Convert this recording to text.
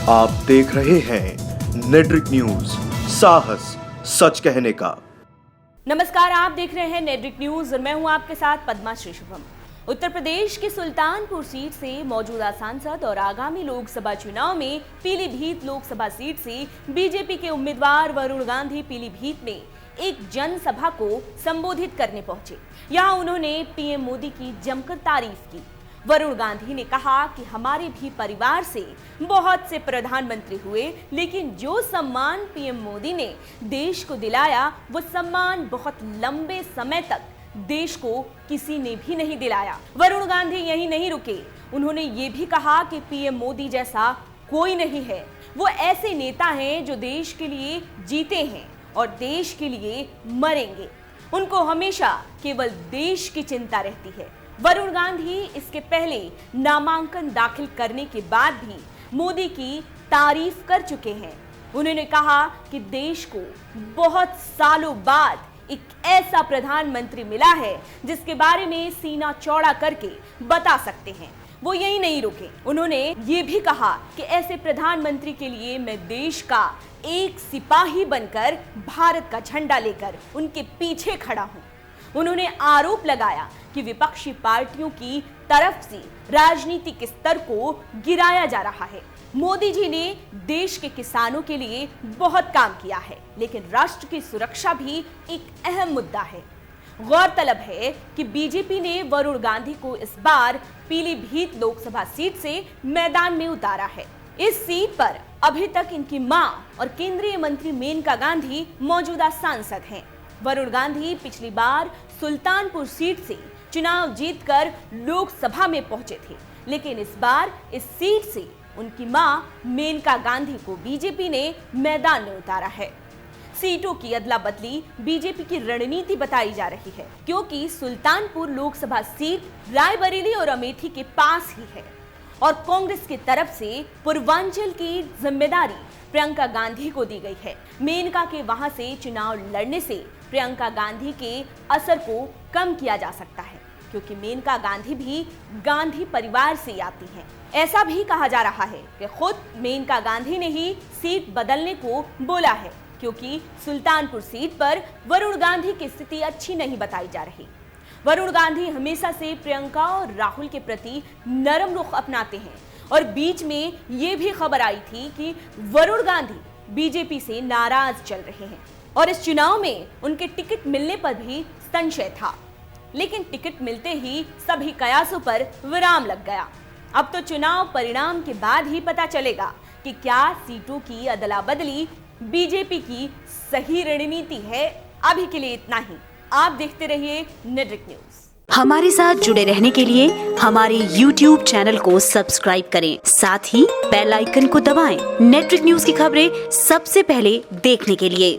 आप देख रहे हैं नेड्रिक न्यूज, साहस सच कहने का। नमस्कार, आप देख रहे हैं नेड्रिक न्यूज और मैं हूं आपके साथ पद्मा श्री शुभम। उत्तर प्रदेश की सुल्तानपुर सीट से मौजूदा सांसद और आगामी लोकसभा चुनाव में पीलीभीत लोकसभा सीट से बीजेपी के उम्मीदवार वरुण गांधी पीलीभीत में एक जनसभा को संबोधित करने पहुंचे। यहां उन्होंने पीएम मोदी की जमकर तारीफ की। वरुण गांधी ने कहा कि हमारे भी परिवार से बहुत से प्रधानमंत्री हुए, लेकिन जो सम्मान पीएम मोदी ने देश को दिलाया वो सम्मान बहुत लंबे समय तक देश को किसी ने भी नहीं दिलाया। वरुण गांधी यहीं नहीं रुके, उन्होंने ये भी कहा कि पीएम मोदी जैसा कोई नहीं है। वो ऐसे नेता हैं जो देश के लिए जीते हैं और देश के लिए मरेंगे। उनको हमेशा केवल देश की चिंता रहती है। वरुण गांधी इसके पहले नामांकन दाखिल करने के बाद भी मोदी की तारीफ कर चुके हैं। उन्होंने कहा कि देश को बहुत सालों बाद एक ऐसा प्रधानमंत्री मिला है जिसके बारे में सीना चौड़ा करके बता सकते हैं। वो यही नहीं रुके, उन्होंने ये भी कहा कि ऐसे प्रधानमंत्री के लिए मैं देश का एक सिपाही बनकर भारत का झंडा लेकर उनके पीछे खड़ा हूं। उन्होंने आरोप लगाया कि विपक्षी पार्टियों की तरफ से राजनीतिक स्तर को गिराया जा रहा है। मोदी जी ने देश के किसानों के लिए बहुत काम किया है, लेकिन राष्ट्र की सुरक्षा भी एक अहम मुद्दा है। गौरतलब है कि बीजेपी ने वरुण गांधी को इस बार पीलीभीत लोकसभा सीट से मैदान में उतारा है। इस सीट पर अभी तक इनकी मां और केंद्रीय मंत्री मेनका गांधी मौजूदा सांसद हैं। वरुण गांधी पिछली बार सुल्तानपुर सीट से चुनाव जीतकर लोकसभा में पहुंचे थे, लेकिन इस बार इस सीट से उनकी मां मेनका गांधी को बीजेपी ने मैदान में उतारा है। सीटों की अदला बदली बीजेपी की रणनीति बताई जा रही है, क्योंकि सुल्तानपुर लोकसभा सीट रायबरेली और अमेठी के पास ही है और कांग्रेस की तरफ से पूर्वांचल की जिम्मेदारी प्रियंका गांधी को दी गई है। मेनका के वहां से चुनाव लड़ने से प्रियंका गांधी के असर को कम किया जा सकता है, क्योंकि मेनका गांधी भी गांधी परिवार से आती हैं। ऐसा भी कहा जा रहा है कि खुद मेनका गांधी ने ही सीट बदलने को बोला है, क्योंकि सुल्तानपुर सीट पर वरुण गांधी की स्थिति अच्छी नहीं बताई जा रही। वरुण गांधी हमेशा से प्रियंका और राहुल के प्रति नरम रुख अपनाते हैं और बीच में ये भी खबर आई थी कि वरुण गांधी बीजेपी से नाराज चल रहे हैं और इस चुनाव में उनके टिकट मिलने पर भी संशय था, लेकिन टिकट मिलते ही सभी कयासों पर विराम लग गया। अब तो चुनाव परिणाम के बाद ही पता चलेगा कि क्या सीटों की अदला बदली बीजेपी की सही रणनीति है। अभी के लिए इतना ही। आप देखते रहिए नेड्रिक न्यूज। हमारे साथ जुड़े रहने के लिए हमारे YouTube चैनल को सब्सक्राइब करें, साथ ही बेल आइकन को दबाएं। नेड्रिक न्यूज की खबरें सबसे पहले देखने के लिए।